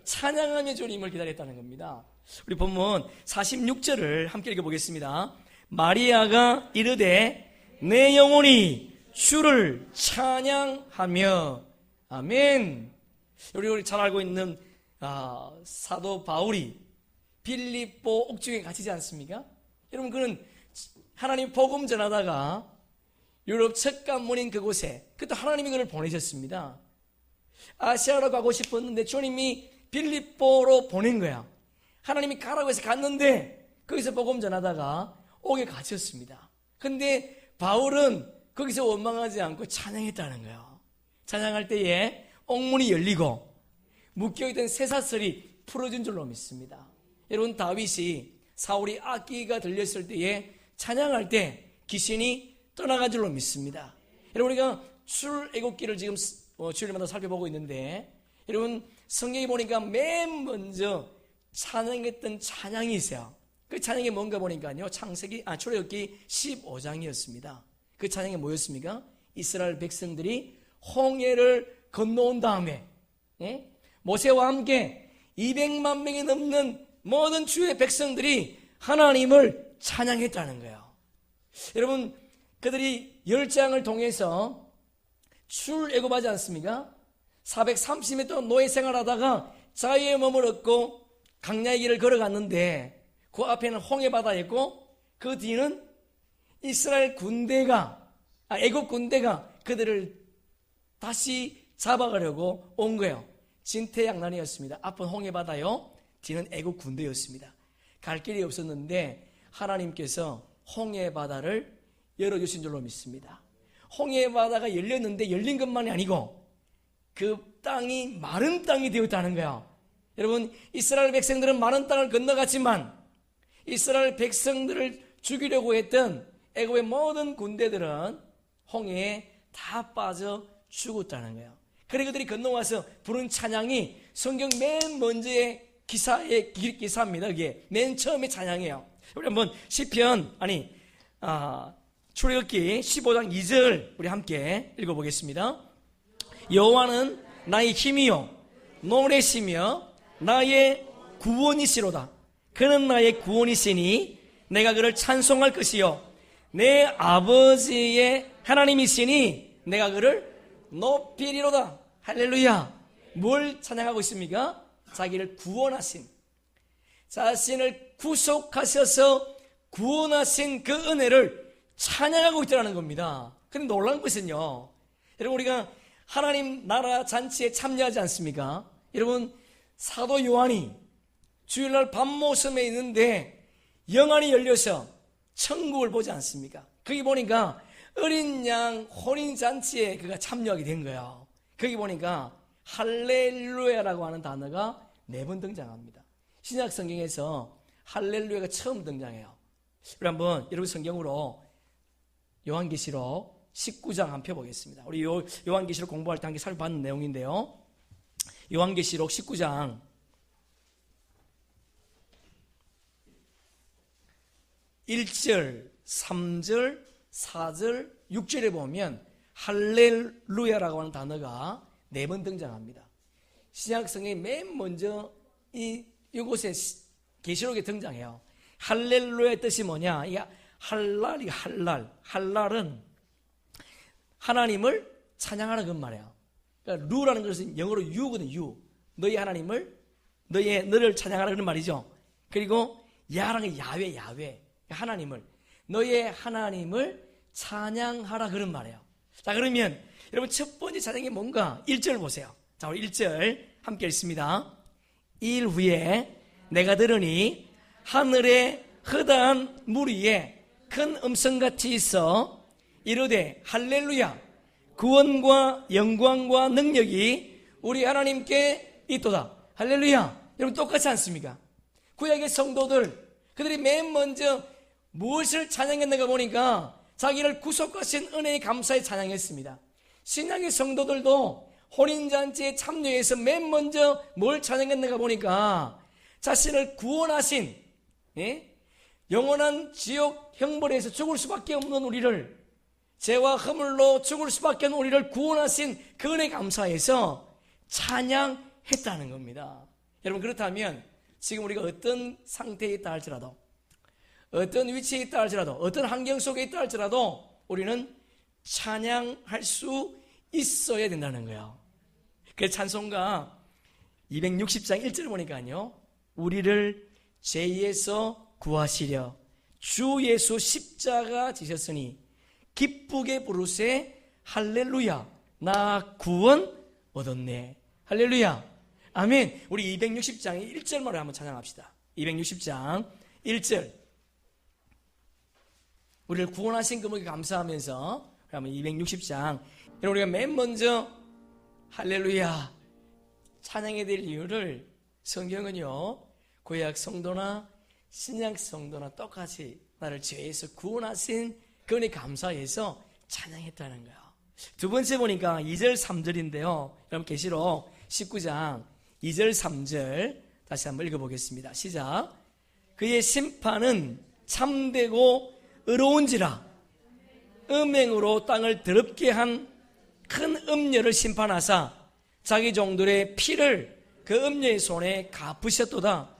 찬양하며 주님을 기다렸다는 겁니다. 우리 본문 46절을 함께 읽어보겠습니다. 마리아가 이르되 내 영혼이 주를 찬양하며. 아멘. 우리 잘 알고 있는 사도 바울이 빌립보 옥중에 갇히지 않습니까? 여러분 그는 하나님 복음 전하다가 유럽 첫 관문인 그곳에 그때 하나님이 그를 보내셨습니다. 아시아로 가고 싶었는데 주님이 빌립보로 보낸 거야. 하나님이 가라고 해서 갔는데 거기서 복음 전하다가 옥에 갇혔습니다. 근데 바울은 거기서 원망하지 않고 찬양했다는 거예요. 찬양할 때에 옥문이 열리고 묶여있던 쇠사슬이 풀어진 줄로 믿습니다. 여러분 다윗이 사울이 악기가 들렸을 때에 찬양할 때 귀신이 떠나간 줄로 믿습니다. 여러분 우리가 출애굽기를 지금 주일마다 살펴보고 있는데 여러분 성경에 보니까 맨 먼저 찬양했던 찬양이 있어요. 그 찬양이 뭔가 보니까요 출애굽기 15장이었습니다. 그 찬양이 뭐였습니까? 이스라엘 백성들이 홍해를 건너온 다음에 모세와 함께 200만 명이 넘는 모든 주의 백성들이 하나님을 찬양했다는 거예요. 여러분 그들이 열장을 통해서 출애굽하지 않습니까? 430년 동안 노예 생활하다가 자유의 몸을 얻고 강야의 길을 걸어갔는데 그 앞에는 홍해바다였고 그 뒤는 이스라엘 군대가 애굽 군대가 그들을 다시 잡아가려고 온 거예요. 진퇴양난이었습니다. 앞은 홍해바다요, 뒤는 애굽 군대였습니다. 갈 길이 없었는데 하나님께서 홍해바다를 열어주신 줄로 믿습니다. 홍해바다가 열렸는데 열린 것만이 아니고 그 땅이 마른 땅이 되었다는 거예요. 여러분 이스라엘 백성들은 마른 땅을 건너갔지만 이스라엘 백성들을 죽이려고 했던 애굽의 모든 군대들은 홍해에 다 빠져 죽었다는 거예요. 그래 그들이 건너와서 부른 찬양이 성경 맨 먼저의 기사입니다. 그게 맨 처음에 찬양이에요. 우리 한번 시편 출애굽기 15장 2절 우리 함께 읽어보겠습니다. 여호와는 나의 힘이요 노래시며 나의 구원이시로다. 그는 나의 구원이시니 내가 그를 찬송할 것이요 내 아버지의 하나님이시니 내가 그를 높이리로다. 할렐루야. 뭘 찬양하고 있습니까? 자기를 구원하신, 자신을 구속하셔서 구원하신 그 은혜를 찬양하고 있다는 겁니다. 그런데 놀라운 것은요, 여러분 우리가 하나님 나라 잔치에 참여하지 않습니까? 여러분 사도 요한이 주일날 밤모섬에 있는데 영안이 열려서 천국을 보지 않습니까? 거기 보니까 어린 양 혼인잔치에 그가 참여하게 된 거예요. 거기 보니까 할렐루야라고 하는 단어가 4번 등장합니다. 신약 성경에서 할렐루야가 처음 등장해요. 우리 한번 여러분 성경으로 요한계시록 19장 한번 펴보겠습니다. 우리 요한계시록 공부할 때 함께 살펴봤는 내용인데요. 요한계시록 19장 1절, 3절, 4절, 6절에 보면 할렐루야라고 하는 단어가 4번 등장합니다. 신약성경에 맨 먼저 이곳에 계시록에 등장해요. 할렐루야의 뜻이 뭐냐? 이 할랄이 할랄은 하나님을 찬양하라 그 말이에요. 그러니까 루라는 것은 영어로 유거든요. 유. 너희 하나님을 너를 찬양하라 그런 말이죠. 그리고 야라는 게 야외. 하나님을 너의 하나님을 찬양하라 그런 말이에요. 자, 그러면 여러분 첫 번째 찬양이 뭔가? 1절 보세요. 자, 우리 1절 함께 읽습니다. 2일 후에 내가 들으니 하늘의 허다한 물 위에 큰 음성같이 있어 이르되 할렐루야 구원과 영광과 능력이 우리 하나님께 있도다. 할렐루야. 여러분 똑같지 않습니까? 구약의 성도들 그들이 맨 먼저 무엇을 찬양했는가 보니까 자기를 구속하신 은혜에 감사에 찬양했습니다. 신약의 성도들도 혼인잔치에 참여해서 맨 먼저 뭘 찬양했는가 보니까 자신을 구원하신 영원한 지옥 형벌에서 죽을 수밖에 없는 우리를 죄와 허물로 죽을 수밖에 없는 우리를 구원하신 그 은혜에 감사해서 찬양했다는 겁니다. 여러분 그렇다면 지금 우리가 어떤 상태에 있다 할지라도 어떤 위치에 있다 할지라도 어떤 환경 속에 있다 할지라도 우리는 찬양할 수 있어야 된다는 거예요. 그래서 찬송가 260장 1절을 보니까요 우리를 죄에서 구하시려 주 예수 십자가 지셨으니 기쁘게 부르세 할렐루야 나 구원 얻었네. 할렐루야. 아멘. 우리 260장의 1절만을 한번 찬양합시다. 260장 1절 우리를 구원하신 그분께 감사하면서 그러면 260장 여러분 우리가 맨 먼저 할렐루야 찬양해야 될 이유를 성경은요 구약 성도나 신약 성도나 똑같이 나를 죄에서 구원하신 그 은혜 감사해서 찬양했다는 거예요. 두 번째 보니까 2절 3절인데요 여러분 계시록 19장 2절 3절 다시 한번 읽어보겠습니다. 시작. 그의 심판은 참되고 의로운지라 음행으로 땅을 더럽게 한 큰 음녀를 심판하사 자기 종들의 피를 그 음녀의 손에 갚으셨도다.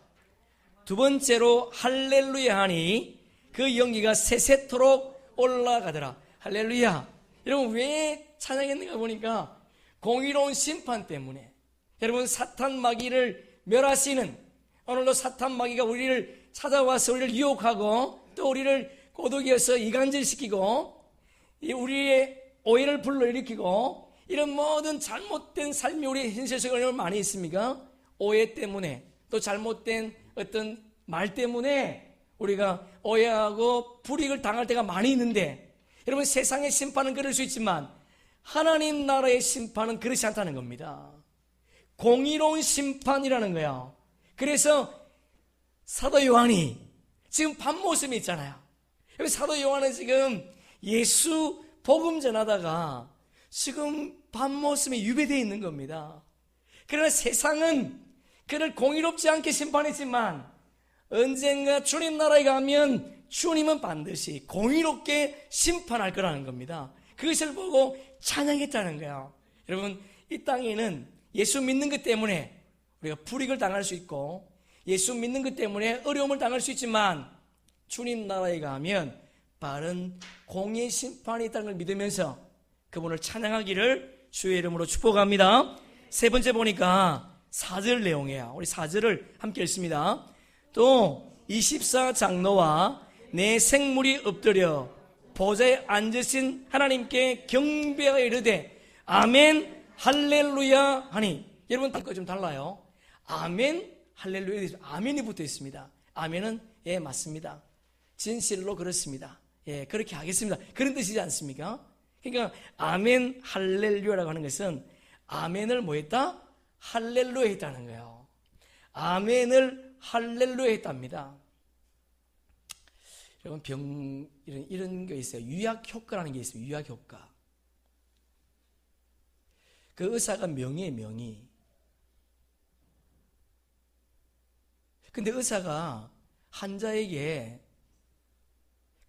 두 번째로 할렐루야 하니 그 연기가 세세토록 올라가더라. 할렐루야. 여러분 왜 찬양했는가 보니까 공의로운 심판 때문에 여러분 사탄 마귀를 멸하시는 오늘도 사탄 마귀가 우리를 찾아와서 우리를 유혹하고 또 우리를 고독이어서 이간질시키고 우리의 오해를 불러일으키고 이런 모든 잘못된 삶이 우리의 현실 속에 얼마나 많이 있습니까? 오해 때문에 또 잘못된 어떤 말 때문에 우리가 오해하고 불이익을 당할 때가 많이 있는데 여러분 세상의 심판은 그럴 수 있지만 하나님 나라의 심판은 그렇지 않다는 겁니다. 공의로운 심판이라는 거예요. 그래서 사도 요한이 지금 밤모습이 있잖아요. 사도 요한은 지금 예수 복음 전하다가 지금 밤모습에 유배되어 있는 겁니다. 그러나 세상은 그를 공의롭지 않게 심판했지만 언젠가 주님 나라에 가면 주님은 반드시 공의롭게 심판할 거라는 겁니다. 그것을 보고 찬양했다는 거예요. 여러분 이 땅에는 예수 믿는 것 때문에 우리가 불이익을 당할 수 있고 예수 믿는 것 때문에 어려움을 당할 수 있지만 주님 나라에 가면 바른 공의 심판이 있다는 걸 믿으면서 그분을 찬양하기를 주의 이름으로 축복합니다. 세 번째 보니까 4절 내용이에요. 우리 4절을 함께 읽습니다. 또 24장로와 내 생물이 엎드려 보좌에 앉으신 하나님께 경배하여 이르되 아멘 할렐루야 하니 여러분 거 좀 달라요. 아멘 할렐루야 아멘이 붙어 있습니다. 아멘은 예 맞습니다. 진실로 그렇습니다. 예 그렇게 하겠습니다. 그런 뜻이지 않습니까? 그러니까 아멘 할렐루야라고 하는 것은 아멘을 뭐 했다? 할렐루야 했다는 거예요. 아멘을 할렐루야 했답니다. 여러분 이런 게 있어요. 유약 효과라는 게 있어요. 유약 효과. 그 의사가 명의예요, 명의. 근데 의사가 환자에게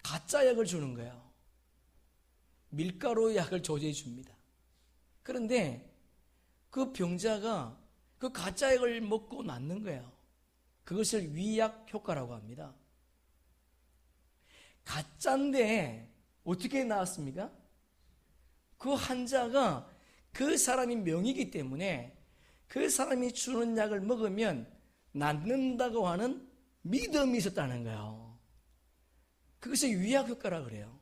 가짜 약을 주는 거예요. 밀가루 약을 조제해 줍니다. 그런데 그 병자가 그 가짜 약을 먹고 낫는 거예요. 그것을 위약 효과라고 합니다. 가짜인데 어떻게 나왔습니까? 그 환자가 그 사람이 명이기 때문에 그 사람이 주는 약을 먹으면 낫는다고 하는 믿음이 있었다는 거예요. 그것이 위약 효과라 그래요.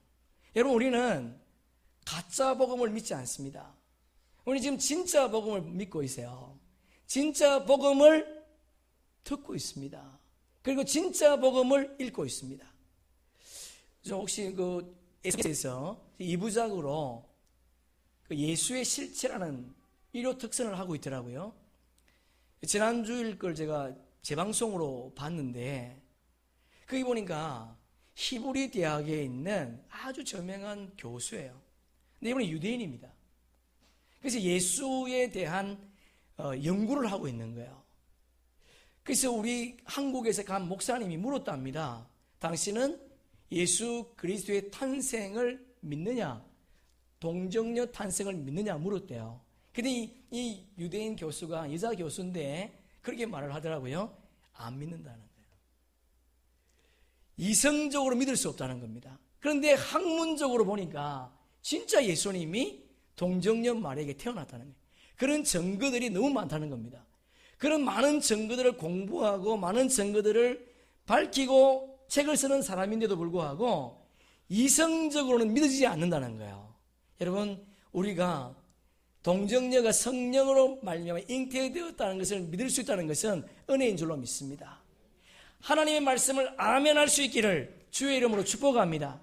여러분, 우리는 가짜 복음을 믿지 않습니다. 우리 지금 진짜 복음을 믿고 있어요. 진짜 복음을 듣고 있습니다. 그리고 진짜 복음을 읽고 있습니다. 혹시 그 SNS에서 2부작으로 그 예수의 실체라는 일요 특선을 하고 있더라고요. 지난주일 걸 제가 재방송으로 봤는데, 거기 보니까 히브리 대학에 있는 아주 저명한 교수예요. 근데 이분은 유대인입니다. 그래서 예수에 대한 연구를 하고 있는 거예요. 그래서 우리 한국에서 간 목사님이 물었답니다. 당신은 예수 그리스도의 탄생을 믿느냐? 동정녀 탄생을 믿느냐 물었대요. 근데 이 유대인 교수가 여자 교수인데 그렇게 말을 하더라고요. 안 믿는다는 거예요. 이성적으로 믿을 수 없다는 겁니다. 그런데 학문적으로 보니까 진짜 예수님이 동정녀 마리아에게 태어났다는 거예요. 그런 증거들이 너무 많다는 겁니다. 그런 많은 증거들을 공부하고 많은 증거들을 밝히고 책을 쓰는 사람인데도 불구하고 이성적으로는 믿어지지 않는다는 거예요. 여러분, 우리가 동정녀가 성령으로 말미암아 잉태되었다는 것을 믿을 수 있다는 것은 은혜인 줄로 믿습니다. 하나님의 말씀을 아멘할 수 있기를 주의 이름으로 축복합니다.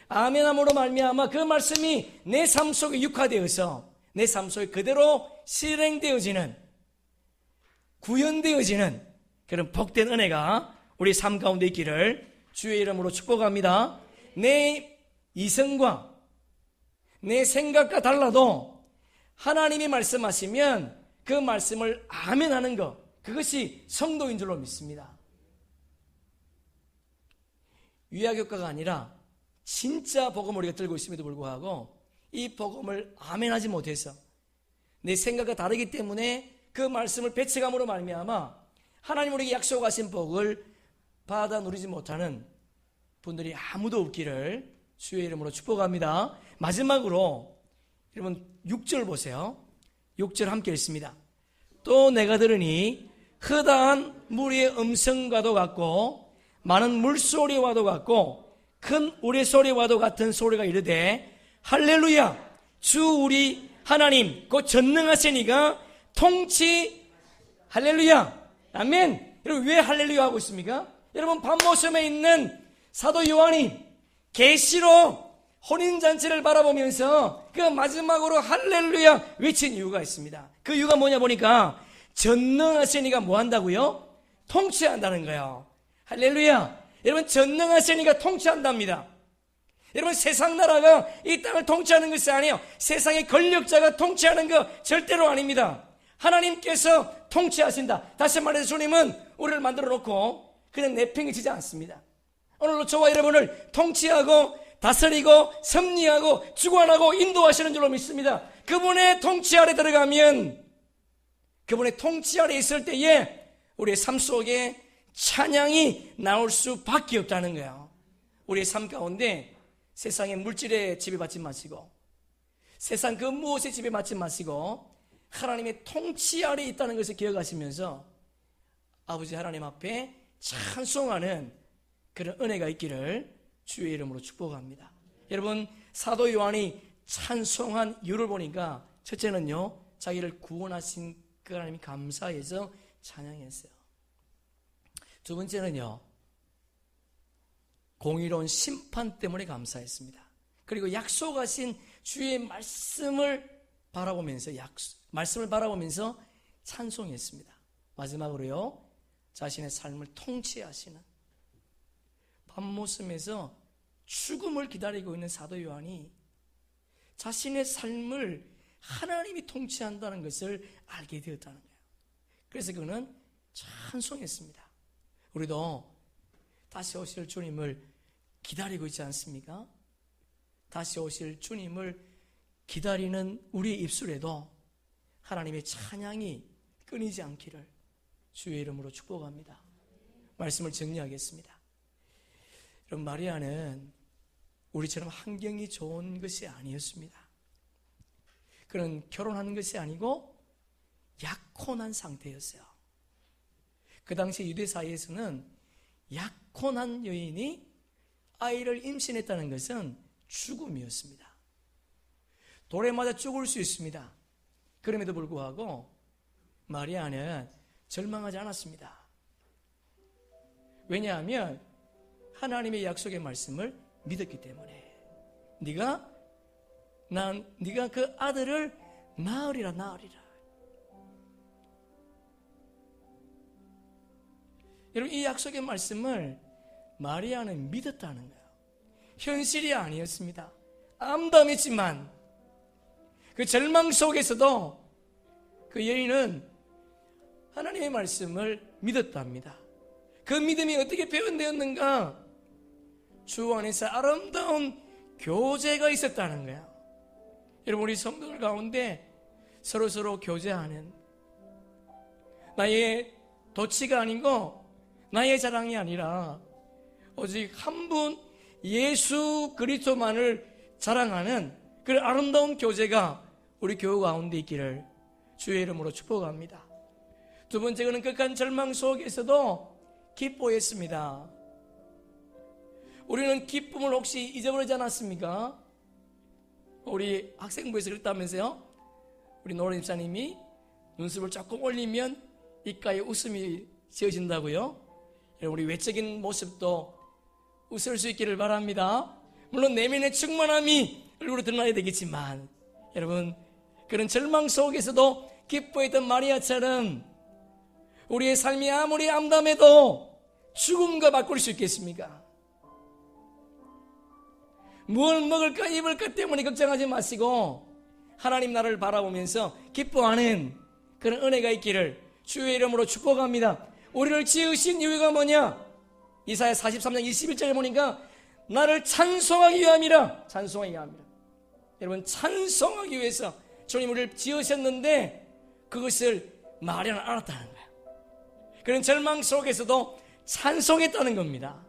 아멘함으로 말미암아 그 말씀이 내 삶 속에 육화되어서 내 삶 속에 그대로 실행되어지는, 구현되어지는 그런 복된 은혜가 우리 삶 가운데 있기를 주의 이름으로 축복합니다. 내 이성과 내 생각과 달라도 하나님이 말씀하시면 그 말씀을 아멘하는 것, 그것이 성도인 줄로 믿습니다. 위약효과가 아니라 진짜 복음을 우리가 들고 있음에도 불구하고 이 복음을 아멘하지 못해서 내 생각과 다르기 때문에 그 말씀을 배척함으로 말미암아 하나님 우리에게 약속하신 복을 받아 누리지 못하는 분들이 아무도 없기를 주의 이름으로 축복합니다. 마지막으로 여러분 6절 보세요. 6절 함께 읽습니다. 또 내가 들으니 허다한 무리의 음성과도 같고 많은 물소리와도 같고 큰 우레소리와도 같은 소리가 이르되 할렐루야 주 우리 하나님 곧 전능하신 이가 통치 할렐루야 아멘. 여러분 왜 할렐루야 하고 있습니까? 여러분 밤모섬에 있는 사도 요한이 계시로 혼인잔치를 바라보면서 그 마지막으로 할렐루야 외친 이유가 있습니다. 그 이유가 뭐냐 보니까 전능하신 이가 뭐 한다고요? 통치한다는 거예요. 할렐루야. 여러분 전능하신 이가 통치한답니다. 여러분 세상 나라가 이 땅을 통치하는 것이 아니에요. 세상의 권력자가 통치하는 것 절대로 아닙니다. 하나님께서 통치하신다. 다시 말해서 주님은 우리를 만들어 놓고 그냥 내팽개치지 않습니다. 오늘로 저와 여러분을 통치하고 다스리고 섭리하고 주관하고 인도하시는 줄로 믿습니다. 그분의 통치 아래 들어가면, 그분의 통치 아래 있을 때에 우리의 삶 속에 찬양이 나올 수밖에 없다는 거예요. 우리의 삶 가운데 세상의 물질에 지배받지 마시고 세상 그 무엇에 지배받지 마시고 하나님의 통치 아래 있다는 것을 기억하시면서 아버지 하나님 앞에 찬송하는 그런 은혜가 있기를 주의 이름으로 축복합니다. 여러분 사도 요한이 찬송한 이유를 보니까 첫째는요, 자기를 구원하신 그 하나님이 감사해서 찬양했어요. 두 번째는요, 공의로운 심판 때문에 감사했습니다. 그리고 약속하신 주의 말씀을 바라보면서 찬송했습니다. 마지막으로요, 자신의 삶을 통치하시는, 밤모섬에서 죽음을 기다리고 있는 사도 요한이 자신의 삶을 하나님이 통치한다는 것을 알게 되었다는 거예요. 그래서 그는 찬송했습니다. 우리도 다시 오실 주님을 기다리고 있지 않습니까? 다시 오실 주님을 기다리는 우리의 입술에도 하나님의 찬양이 끊이지 않기를 주의 이름으로 축복합니다. 말씀을 정리하겠습니다. 여러분, 마리아는 우리처럼 환경이 좋은 것이 아니었습니다. 그는 결혼한 것이 아니고 약혼한 상태였어요. 그 당시 유대 사회에서는 약혼한 여인이 아이를 임신했다는 것은 죽음이었습니다. 돌에 맞아 죽을 수 있습니다. 그럼에도 불구하고 마리아는 절망하지 않았습니다. 왜냐하면 하나님의 약속의 말씀을 믿었기 때문에 네가 그 아들을 낳으리라. 여러분, 이 약속의 말씀을 마리아는 믿었다는 거예요. 현실이 아니었습니다. 암담했지만 그 절망 속에서도 그 여인은 하나님의 말씀을 믿었답니다. 그 믿음이 어떻게 표현되었는가? 주 안에서 아름다운 교제가 있었다는 거야. 여러분, 우리 성도들 가운데 서로 교제하는, 나의 도치가 아니고 나의 자랑이 아니라 오직 한 분 예수 그리스도만을 자랑하는 그런 아름다운 교제가 우리 교회 가운데 있기를 주의 이름으로 축복합니다. 두 번째, 그는 극한 절망 속에서도 기뻐했습니다. 우리는 기쁨을 혹시 잊어버리지 않았습니까? 우리 학생부에서 그랬다면서요? 우리 노래 집사님이 눈썹을 조금 올리면 입가에 웃음이 지어진다고요? 우리 외적인 모습도 웃을 수 있기를 바랍니다. 물론 내면의 충만함이 얼굴로 드러나야 되겠지만, 여러분, 그런 절망 속에서도 기뻐했던 마리아처럼 우리의 삶이 아무리 암담해도 죽음과 바꿀 수 있겠습니까? 뭘 먹을까 입을까 때문에 걱정하지 마시고 하나님 나라를 바라보면서 기뻐하는 그런 은혜가 있기를 주의 이름으로 축복합니다. 우리를 지으신 이유가 뭐냐? 이사야 43장 21절에 보니까 나를 찬송하기 위함이라. 찬송하기 위함이라. 여러분, 찬송하기 위해서 주님 우리를 지으셨는데 그것을 마리아는 알았다는 거예요. 그런 절망 속에서도 찬송했다는 겁니다.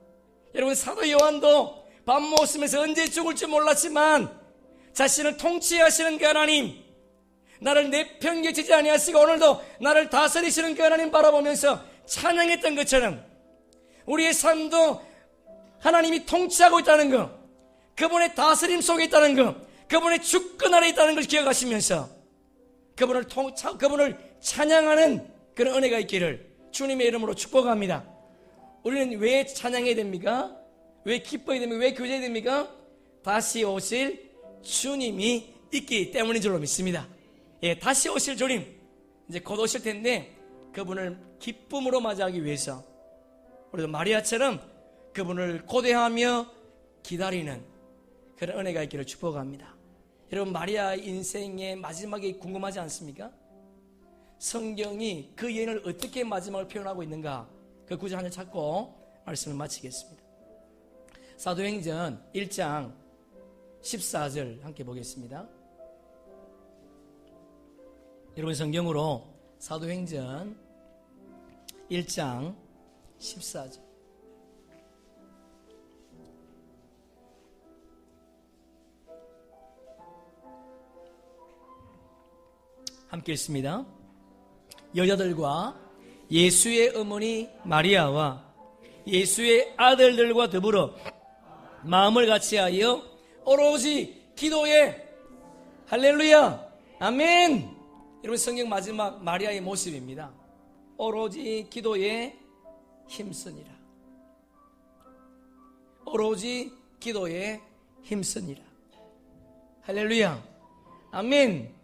여러분, 사도 요한도 밤모섬에서 언제 죽을지 몰랐지만 자신을 통치하시는 그 하나님, 나를 내팽개치지 아니하시고 오늘도 나를 다스리시는 그 하나님 바라보면서 찬양했던 것처럼 우리의 삶도 하나님이 통치하고 있다는 것, 그분의 다스림 속에 있다는 것, 그분의 주권 아래 있다는 걸 기억하시면서 그분을 찬양하는 그런 은혜가 있기를 주님의 이름으로 축복합니다. 우리는 왜 찬양해야 됩니까? 왜 기뻐해야 됩니까? 왜 교제해야 됩니까? 다시 오실 주님이 있기 때문인 줄로 믿습니다. 예, 다시 오실 주님, 이제 곧 오실 텐데 그분을 기쁨으로 맞이하기 위해서 우리도 마리아처럼 그분을 고대하며 기다리는 그런 은혜가 있기를 축복합니다. 여러분, 마리아 인생의 마지막이 궁금하지 않습니까? 성경이 그 여인을 어떻게 마지막을 표현하고 있는가, 그 구절 한 절 찾고 말씀을 마치겠습니다. 사도행전 1장 14절 함께 보겠습니다. 여러분, 성경으로 사도행전 1장 14절. 함께 읽습니다. 여자들과 예수의 어머니 마리아와 예수의 아들들과 더불어 마음을 같이하여 오로지 기도에, 할렐루야, 아멘. 여러분, 성경 마지막 마리아의 모습입니다. 오로지 기도에 힘쓰니라. 오로지 기도에 힘쓰니라. 할렐루야, 아멘.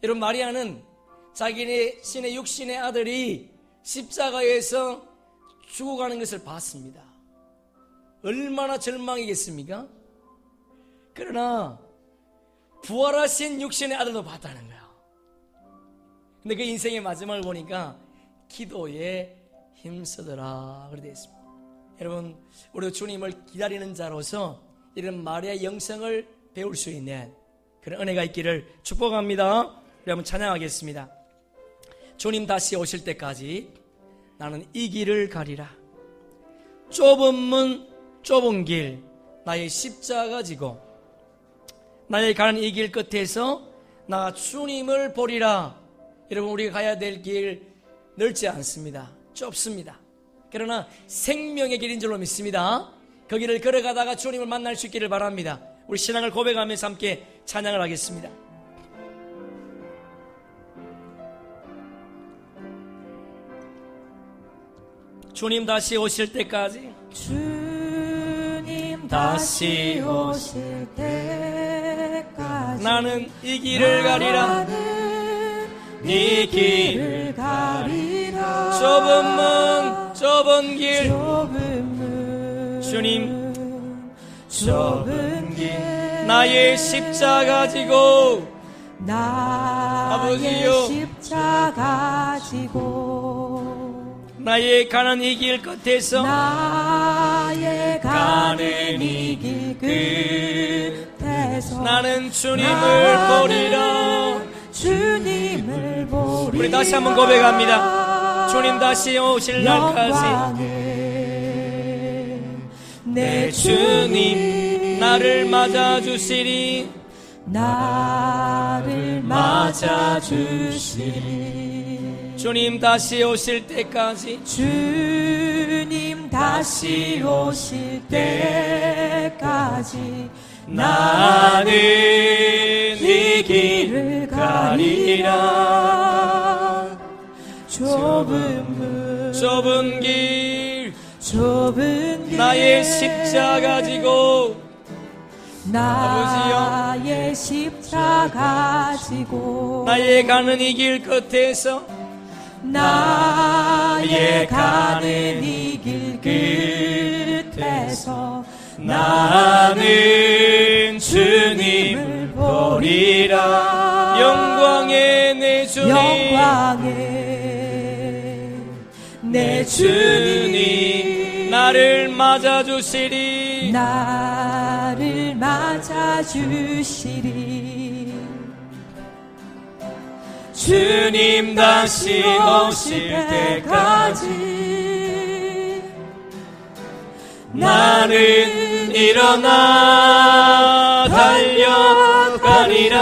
여러분, 마리아는 자기네 신의 육신의 아들이 십자가에서 죽어가는 것을 봤습니다. 얼마나 절망이겠습니까? 그러나 부활하신 육신의 아들도 봤다는 거예요. 근데 그 인생의 마지막을 보니까 기도에 힘쓰더라 그렇게 되어 있습니다. 여러분, 우리도 주님을 기다리는 자로서 이런 마리아의 영성을 배울 수 있는 그런 은혜가 있기를 축복합니다. 우리 한번 찬양하겠습니다. 주님 다시 오실 때까지 나는 이 길을 가리라. 좁은 문 좁은 길 나의 십자가 지고 나의 가는 이 길 끝에서 나 주님을 보리라. 여러분, 우리가 가야 될 길 넓지 않습니다. 좁습니다. 그러나 생명의 길인 줄로 믿습니다. 그 길을 걸어가다가 주님을 만날 수 있기를 바랍니다. 우리 신앙을 고백하면서 함께 찬양을 하겠습니다. 주님 다시 오실 때까지, 주님 다시 오실 때까지 나는 이 길을 가리라. 이 길을 가리라. 좁은 문 좁은 길 주님 좁은 길 나의 십자가 지고 나의 아버지요. 십자가 지고 나의 가는 이 길 끝에서 나의 가는 이 길 끝에서 나는 주님을 보리라. 주님을 보리라. 우리 다시 한번 고백합니다. 주님 다시 오실 날까지 영광에 내 주님 나를 맞아주시리. 나를 맞아주시리. 주님 다시 오실 때까지 주님 다시 오실 때까지 나는 이 길 가리라. 좁은 문 좁은 길 좁은 길 나의 십자가 지고 나의 십자가 지고 나의 가는 이 길 끝에서 나의 가는 이 길 끝에서 나는 주님을 보리라. 영광의 내 주님 영광의 내 주님 나를 맞아주시리. 나를 맞아주시리. 주님 다시 오실 때까지 나는 일어나 달려가리라.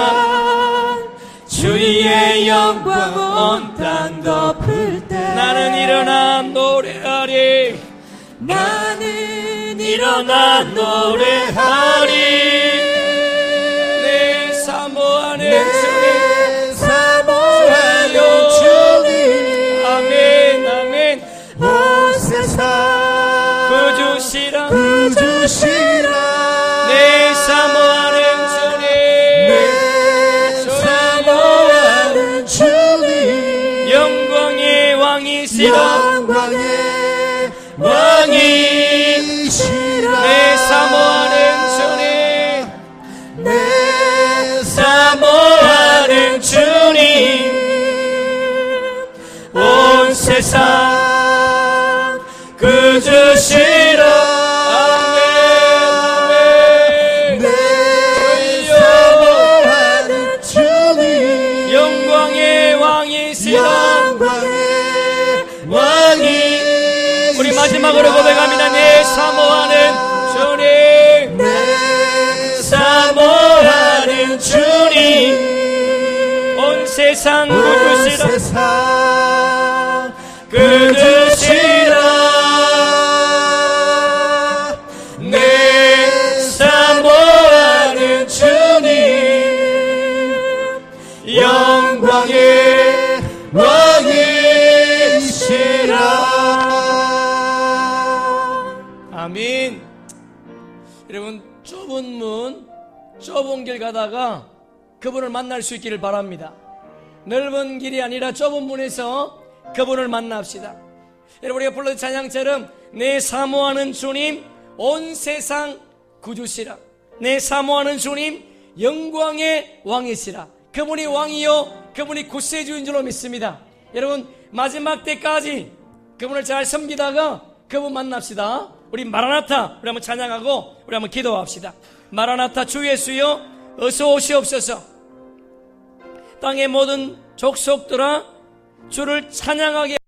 주의 영광 온 땅 덮을 때 나는 일어나 노래하리. 나는 일어나 노래하리. 내 사모하는 주님 사모하는 주님 아멘 아멘. 온 세상 구주시라 구주시라. 내 사모하는 주님 내 사모하는 주님 영광의 왕이시라. 영광의 왕이시라 내 사모하는 주님 내 사모하는 주님 온 세상 구주시라. 아멘 내 사모하는 주님 영광의 왕이시라. 영광의 왕이 우리 마지막으로 고백합니다. 내 사모하는 주님 내 사모하는 주님 온 세상 구주시라. 세상 구주시라 내 사모하는 주님 영광의 왕이시라. 아멘. 여러분, 좁은 문 좁은 길 가다가 그분을 만날 수 있기를 바랍니다. 넓은 길이 아니라 좁은 문에서 그분을 만납시다. 여러분, 우리가 불러준 찬양처럼 내 사모하는 주님 온 세상 구주시라. 내 사모하는 주님 영광의 왕이시라. 그분이 왕이요 그분이 구세주인 줄로 믿습니다. 여러분 마지막 때까지 그분을 잘 섬기다가 그분 만납시다. 우리 마라나타 우리 한번 찬양하고 우리 한번 기도합시다. 마라나타 주 예수여 어서 오시옵소서. 땅의 모든 족속들아 주를 찬양하게